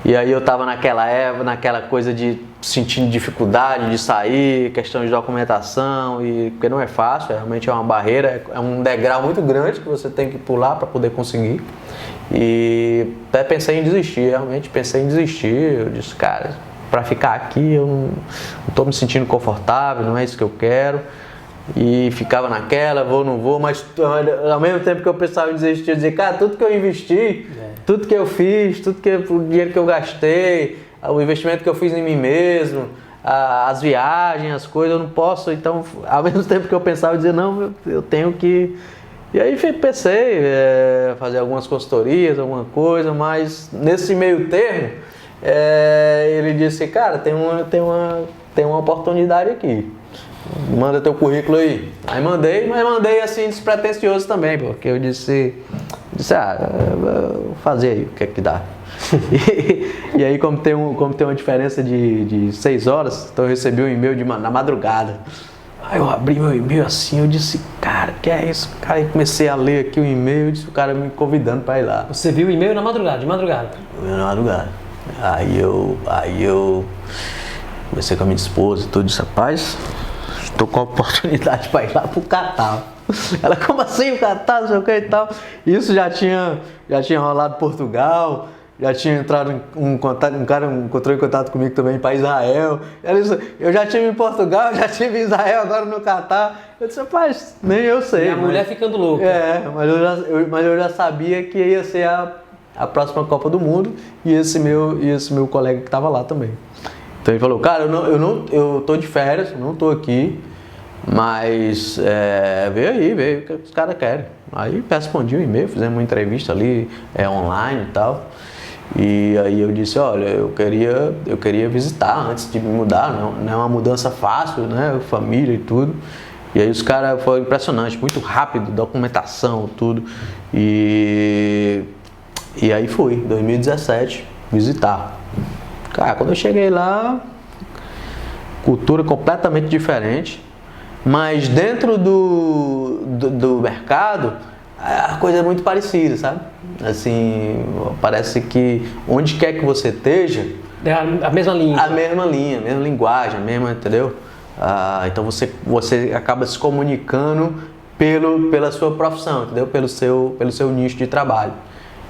E aí eu tava naquela coisa de sentindo dificuldade de sair, questão de documentação, porque não é fácil, realmente é uma barreira, é um degrau muito grande que você tem que pular para poder conseguir. E até pensei em desistir, realmente pensei em desistir. Eu disse, cara, para ficar aqui eu não estou me sentindo confortável, não é isso que eu quero. E ficava naquela, vou, não vou, mas ao mesmo tempo que eu pensava em desistir, eu dizia, cara, tudo que eu investi, tudo que eu fiz, o dinheiro que eu gastei, o investimento que eu fiz em mim mesmo, as viagens, as coisas, eu não posso. Então, ao mesmo tempo que eu pensava, eu dizia, não, eu tenho que... E aí pensei fazer algumas consultorias, alguma coisa, mas nesse meio termo, ele disse, cara, tem uma oportunidade aqui, manda teu currículo aí. Aí mas mandei assim despretensioso também, porque eu disse vou fazer aí, o que é que dá. E aí como tem uma diferença de 6 horas, então eu recebi um e-mail na madrugada. Aí eu abri meu e-mail assim, eu disse, cara, que é isso? Cara, aí comecei a ler aqui o e-mail, eu disse, o cara me convidando para ir lá. Você viu o e-mail na madrugada, de madrugada? Na madrugada. Aí eu conversei com a minha esposa e tudo, disse, rapaz, estou com a oportunidade para ir lá pro Catar. Ela, como assim o Catar, não sei o que e tal. Isso já tinha rolado em Portugal, já tinha entrado um cara encontrou em contato comigo também para Israel. Ela disse, eu já estive em Portugal, já estive em Israel, agora no Catar. Eu disse, rapaz, nem eu sei. E a mulher ficando louca. Mas eu já sabia que ia ser a próxima Copa do Mundo e esse meu colega que estava lá também. Então ele falou, cara, eu tô de férias, não tô aqui, mas vê o que os caras querem. Aí respondi um e-mail, fizemos uma entrevista ali online e tal. E aí eu disse, olha, eu queria visitar antes de me mudar, não é uma mudança fácil, né, família e tudo. E aí os caras, foi impressionante, muito rápido, documentação, tudo. E aí fui, 2017, visitar. Cara, quando eu cheguei lá, cultura completamente diferente, mas dentro do mercado, a coisa é muito parecida, sabe? Assim, parece que onde quer que você esteja... É a mesma linha. A mesma linguagem, entendeu? Então você acaba se comunicando pela sua profissão, entendeu? Pelo seu nicho de trabalho.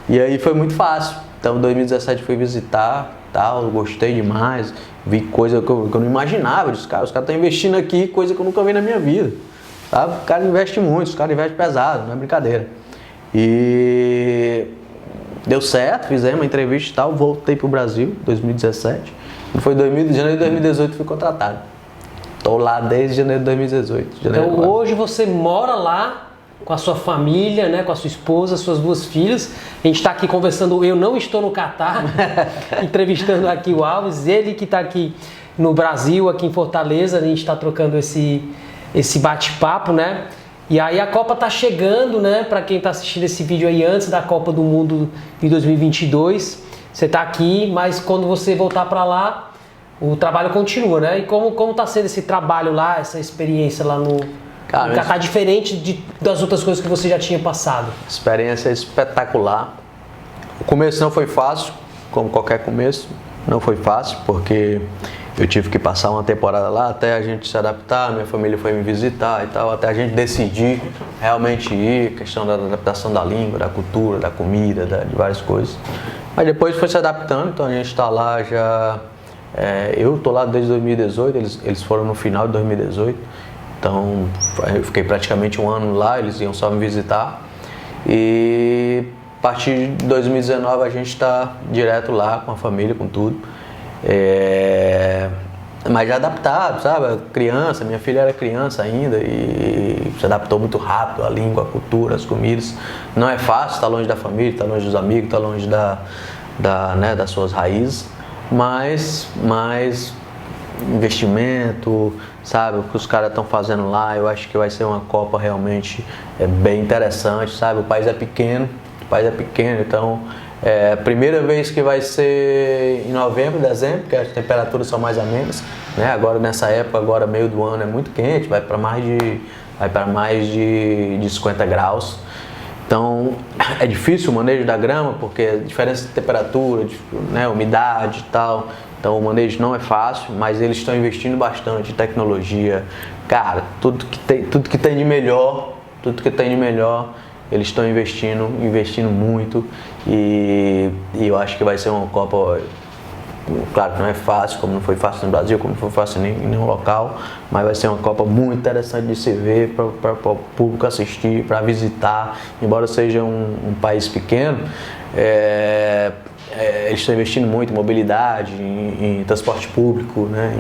E aí foi muito fácil. Então, em 2017 fui visitar, tal, gostei demais, vi coisa que eu não imaginava. Os caras estão investindo aqui, coisa que eu nunca vi na minha vida. Sabe? O cara investe muito, os caras investem pesado, não é brincadeira. E deu certo, fizemos uma entrevista e tal, voltei pro Brasil em 2017. E foi janeiro de 2018 fui contratado. Estou lá desde janeiro de 2018. Então hoje você mora lá com a sua família, né, com a sua esposa, suas 2 filhas. A gente está aqui conversando, eu não estou no Catar, entrevistando aqui o Alves, ele que está aqui no Brasil, aqui em Fortaleza, a gente está trocando esse bate-papo, né? E aí a Copa tá chegando, né? Para quem tá assistindo esse vídeo aí antes da Copa do Mundo de 2022, você tá aqui, mas quando você voltar para lá, o trabalho continua, né? E como tá sendo esse trabalho lá, essa experiência lá no Catar, diferente das outras coisas que você já tinha passado? Experiência espetacular. O começo não foi fácil, como qualquer começo, não foi fácil, porque eu tive que passar uma temporada lá até a gente se adaptar, minha família foi me visitar e tal, até a gente decidir realmente ir, questão da adaptação da língua, da cultura, da comida, de várias coisas. Mas depois foi se adaptando, então a gente está lá já... eu estou lá desde 2018, eles foram no final de 2018, então eu fiquei praticamente um ano lá, eles iam só me visitar. E a partir de 2019 a gente está direto lá com a família, com tudo. Mas já adaptado, sabe? Criança, minha filha era criança ainda e se adaptou muito rápido à língua, à cultura, às comidas. Não é fácil, está longe da família, está longe dos amigos, está longe das suas raízes, mas investimento, sabe? O que os caras estão fazendo lá, eu acho que vai ser uma Copa realmente bem interessante, sabe? O país é pequeno, então a primeira vez que vai ser em novembro, dezembro, porque as temperaturas são mais amenas, né? Agora nessa época, agora meio do ano é muito quente, vai para mais de 50 graus. Então é difícil o manejo da grama, porque a diferença de temperatura, né, umidade e tal. Então o manejo não é fácil, mas eles estão investindo bastante em tecnologia. Cara, tudo que tem de melhor, eles estão investindo muito e eu acho que vai ser uma Copa, claro que não é fácil, como não foi fácil no Brasil, como não foi fácil em nenhum local, mas vai ser uma Copa muito interessante de se ver, para o público assistir, para visitar, embora seja um país pequeno. Eles estão investindo muito em mobilidade, em transporte público, né?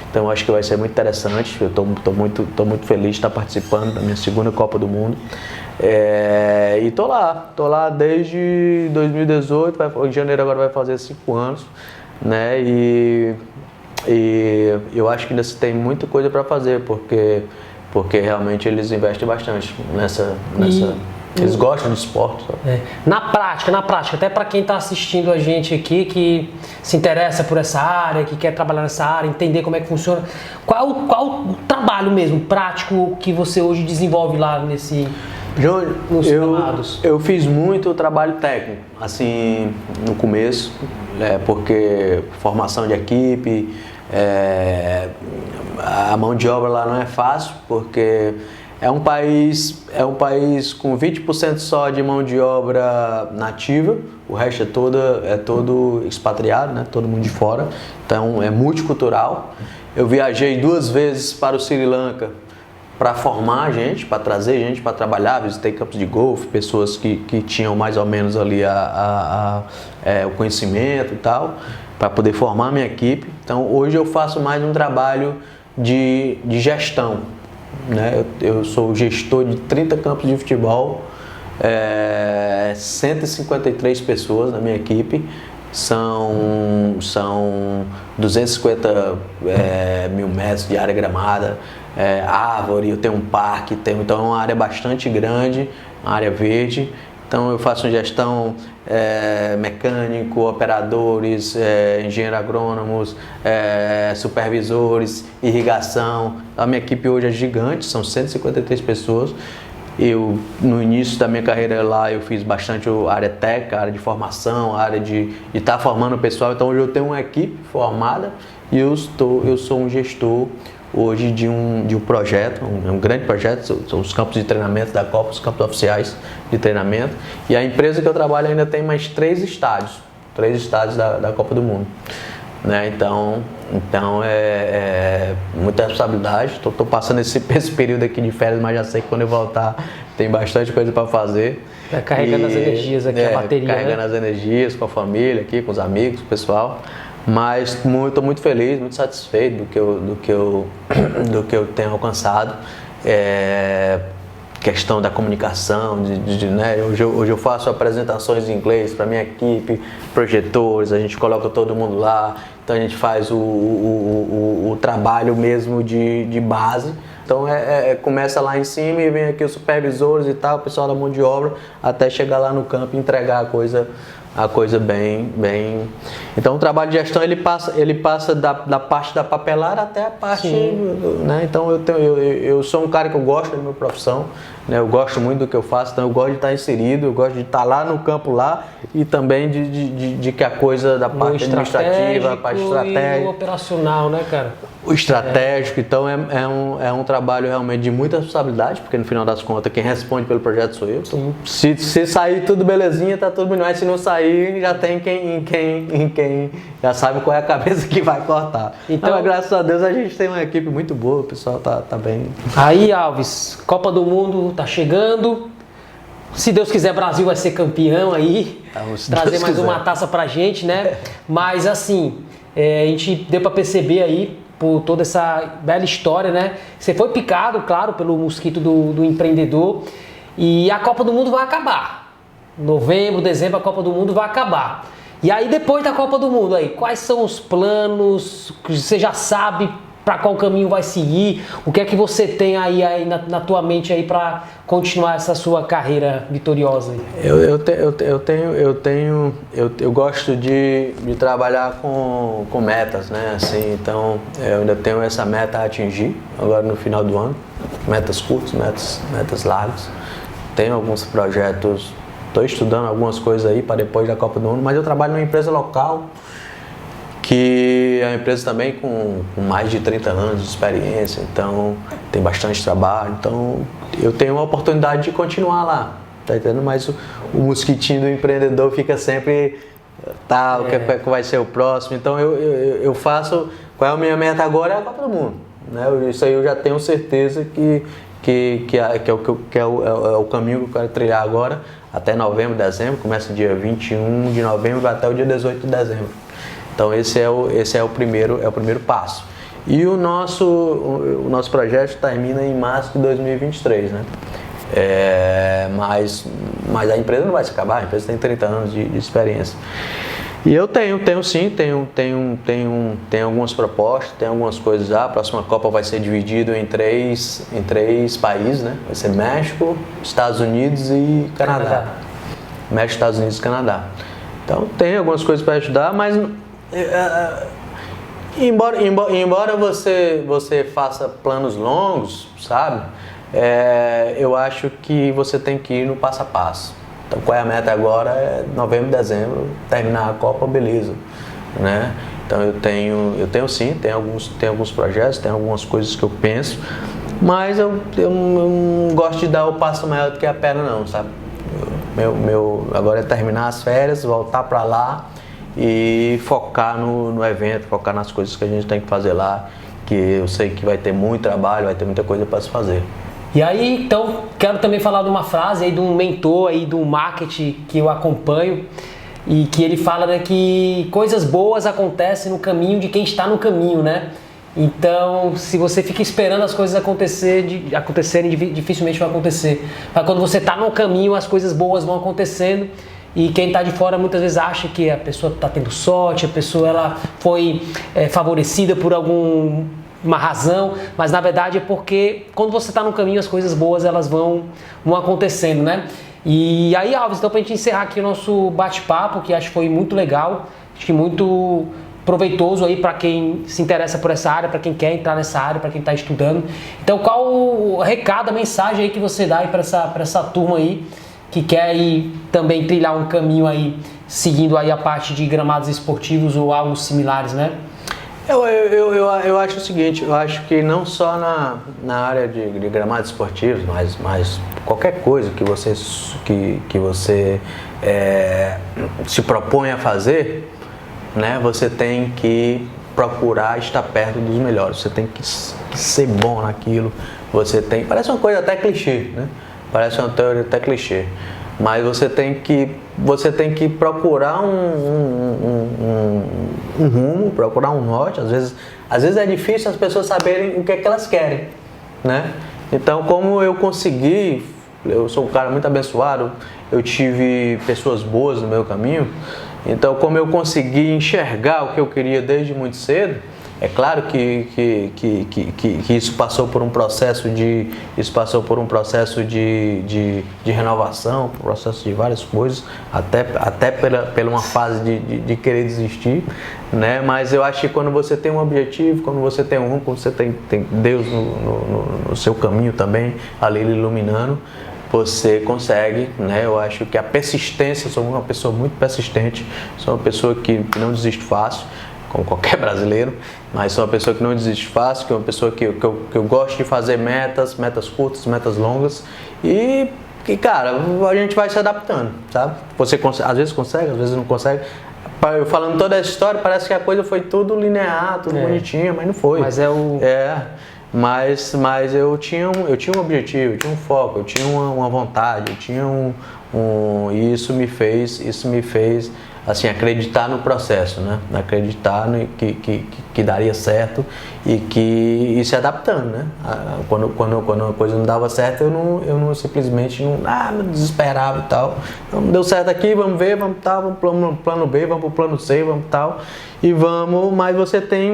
Então eu acho que vai ser muito interessante. Eu estou muito feliz de estar participando da minha segunda Copa do Mundo. E tô lá desde 2018, em janeiro agora vai fazer 5 anos, né? E eu acho que ainda tem muita coisa para fazer, porque realmente eles investem bastante nessa eles gostam de esporte. Na prática, até para quem está assistindo a gente aqui, que se interessa por essa área, que quer trabalhar nessa área, entender como é que funciona, qual o trabalho mesmo prático que você hoje desenvolve lá nos gramados? Eu fiz muito trabalho técnico, assim, no começo, porque formação de equipe, a mão de obra lá não é fácil, porque é um país com 20% só de mão de obra nativa, o resto é todo expatriado, né? Todo mundo de fora, então é multicultural. Eu viajei 2 vezes para o Sri Lanka para formar gente, para trazer gente para trabalhar, visitei campos de golfe, pessoas que tinham mais ou menos ali o conhecimento e tal, para poder formar minha equipe. Então hoje eu faço mais um trabalho de gestão. Né? Eu sou gestor de 30 campos de futebol, 153 pessoas na minha equipe, são 250 mil metros de área gramada, árvore, eu tenho um parque, então é uma área bastante grande, uma área verde. Então eu faço gestão mecânico, operadores, engenheiros agrônomos, supervisores, irrigação. A minha equipe hoje é gigante, são 153 pessoas. No início da minha carreira lá, eu fiz bastante área técnica, área de formação, área de estar formando o pessoal. Então hoje eu tenho uma equipe formada e eu sou um gestor hoje de um projeto, um grande projeto, são os campos de treinamento da Copa, os campos oficiais de treinamento. E a empresa que eu trabalho ainda tem mais 3 estádios da Copa do Mundo. Né? Então é muita responsabilidade. Estou passando esse período aqui de férias, mas já sei que quando eu voltar tem bastante coisa para fazer. Carregando as energias aqui, a bateria. Carregando as energias com a família aqui, com os amigos, com o pessoal. Mas estou muito feliz, muito satisfeito do que eu tenho alcançado. Questão da comunicação, né? Hoje eu faço apresentações em inglês para minha equipe, projetores, a gente coloca todo mundo lá, então a gente faz o trabalho mesmo de base. Então começa lá em cima e vem aqui os supervisores e tal, o pessoal da mão de obra, até chegar lá no campo e entregar a coisa bem. Então o trabalho de gestão ele passa da parte da papelada até a parte, né? Então eu sou um cara que eu gosto da minha profissão, né? Eu gosto muito do que eu faço, então eu gosto de estar inserido, eu gosto de estar lá no campo lá e também de que a coisa da parte administrativa, a parte estratégica, e operacional, né, cara? o estratégico. Então é um trabalho realmente de muita responsabilidade, porque no final das contas quem responde pelo projeto sou eu. Se sair tudo belezinha, tá tudo bem, mas se não sair, já tem quem já sabe qual é a cabeça que vai cortar. Então, mas, graças a Deus a gente tem uma equipe muito boa, o pessoal tá bem. Aí, Alves, Copa do Mundo tá chegando. Se Deus quiser, Brasil vai ser campeão aí, trazer mais uma taça pra gente, né? Mas assim, a gente deu pra perceber aí, por toda essa bela história, né? Você foi picado, claro, pelo mosquito do empreendedor, e a Copa do Mundo vai acabar. Novembro, dezembro, a Copa do Mundo vai acabar. E aí, depois da Copa do Mundo, aí, quais são os planos? Você já sabe para qual caminho vai seguir? O que é que você tem aí na tua mente aí para continuar essa sua carreira vitoriosa? Eu gosto de trabalhar com metas, né? Assim, então eu ainda tenho essa meta a atingir agora no final do ano, metas curtas, metas largas. Tenho alguns projetos, estou estudando algumas coisas aí para depois da Copa do Mundo, mas eu trabalho numa empresa local, que é uma empresa também com mais de 30 anos de experiência, então tem bastante trabalho, então eu tenho a oportunidade de continuar lá, tá entendendo? Mas o mosquitinho do empreendedor fica sempre, o que vai ser o próximo, então eu faço, qual é a minha meta agora? É a Copa do Mundo, né? Isso aí eu já tenho certeza que é o caminho que eu quero trilhar agora, até novembro, dezembro, começa dia 21 de novembro, vai até o dia 18 de dezembro. Então esse é o primeiro passo. E o nosso projeto termina em março de 2023, né? Mas a empresa não vai se acabar, a empresa tem 30 anos de experiência. E eu tenho algumas propostas, tem algumas coisas já. A próxima Copa vai ser dividida em três países, né? Vai ser México, Estados Unidos e Canadá. México, Estados Unidos e Canadá. Então tem algumas coisas para ajudar, mas embora você faça planos longos, sabe? Eu acho que você tem que ir no passo a passo. Então, qual é a meta agora? É novembro, dezembro, terminar a Copa, beleza, né? Então, eu tenho sim, tem alguns projetos, tem algumas coisas que eu penso, mas eu não gosto de dar o passo maior do que a perna, não, sabe? Meu agora é terminar as férias, voltar para lá e focar no evento, focar nas coisas que a gente tem que fazer lá, que eu sei que vai ter muito trabalho, vai ter muita coisa para se fazer. E aí, então, quero também falar de uma frase aí de um mentor aí do marketing que eu acompanho e que ele fala, né, que coisas boas acontecem no caminho de quem está no caminho, né? Então, se você fica esperando as coisas acontecerem, dificilmente vai acontecer. Mas quando você está no caminho, as coisas boas vão acontecendo. E quem está de fora muitas vezes acha que a pessoa está tendo sorte, a pessoa ela foi favorecida por alguma razão, mas na verdade é porque quando você está no caminho as coisas boas elas vão acontecendo, né? E aí, Alves, então para a gente encerrar aqui o nosso bate-papo, que acho que foi muito legal, acho que muito proveitoso aí para quem se interessa por essa área, para quem quer entrar nessa área, para quem está estudando. Então, qual o recado, a mensagem aí que você dá para essa turma aí que quer aí também trilhar um caminho aí, seguindo aí a parte de gramados esportivos ou algo similares, né? Eu acho o seguinte, eu acho que não só na área de gramados esportivos, mas qualquer coisa que você se propõe a fazer, né? Você tem que procurar estar perto dos melhores, você tem que ser bom naquilo, parece uma coisa até clichê, né? Parece uma teoria até clichê, mas você tem que procurar um rumo, procurar um norte. Às vezes é difícil as pessoas saberem o que é que elas querem, né? Então, como eu sou um cara muito abençoado, eu tive pessoas boas no meu caminho, então como eu consegui enxergar o que eu queria desde muito cedo, é claro que isso passou por um processo de renovação, um processo de várias coisas, até pela uma fase de querer desistir, né? Mas eu acho que quando você tem um objetivo, quando você tem um rumo, quando você tem Deus no seu caminho também, ali iluminando, você consegue, né? Eu acho que a persistência, eu sou uma pessoa muito persistente, sou uma pessoa que não desiste fácil. como qualquer brasileiro, mas sou uma pessoa que não desiste fácil, que é uma pessoa que eu gosto de fazer metas curtas, metas longas e cara, a gente vai se adaptando, sabe? Você às vezes consegue, às vezes não consegue. Eu falando toda essa história, parece que a coisa foi tudo linear, tudo bonitinho, mas não foi. Mas é o... Mas eu tinha um objetivo, eu tinha um foco, eu tinha uma vontade, eu tinha e isso me fez assim, acreditar no processo, né? Acreditar que daria certo e se adaptando, né? Quando a coisa não dava certo, eu não simplesmente me desesperava e tal. Não deu certo aqui, vamos ver, vamos pro plano B, vamos pro plano C, vamos tal. E vamos, mas você tem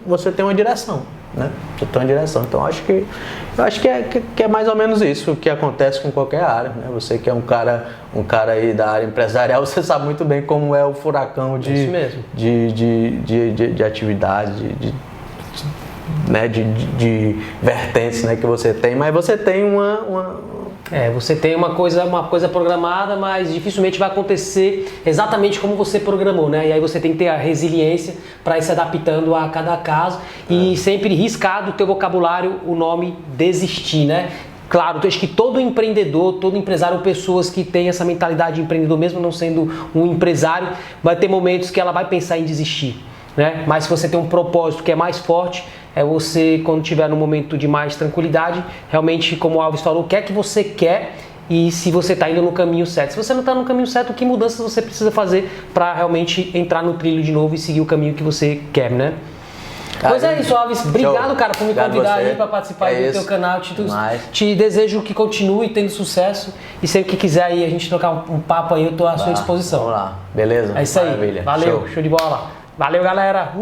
uma direção, né? Você tem uma direção. Então eu acho que é mais ou menos isso que acontece com qualquer área, né? Você que é um cara aí da área empresarial, você sabe muito bem como é o furacão de atividade, de vertentes, né, que você tem, mas você tem você tem uma coisa programada, mas dificilmente vai acontecer exatamente como você programou, né? E aí você tem que ter a resiliência para ir se adaptando a cada caso e sempre riscar do teu vocabulário o nome desistir, né? Claro, acho que todo empreendedor, todo empresário, pessoas que têm essa mentalidade de empreendedor, mesmo não sendo um empresário, vai ter momentos que ela vai pensar em desistir, né? Mas se você tem um propósito que é mais forte, é você, quando estiver num momento de mais tranquilidade, realmente, como o Alves falou, o que é que você quer e se você está indo no caminho certo. Se você não está no caminho certo, que mudanças você precisa fazer para realmente entrar no trilho de novo e seguir o caminho que você quer, né? Pois é isso, Alves. Obrigado, cara, por me convidar aí para participar do teu canal. Te desejo que continue tendo sucesso e sempre que quiser aí a gente trocar um papo aí, eu estou à sua disposição. Vamos lá, beleza? É isso aí. Maravilha. Valeu, show de bola. Valeu, galera.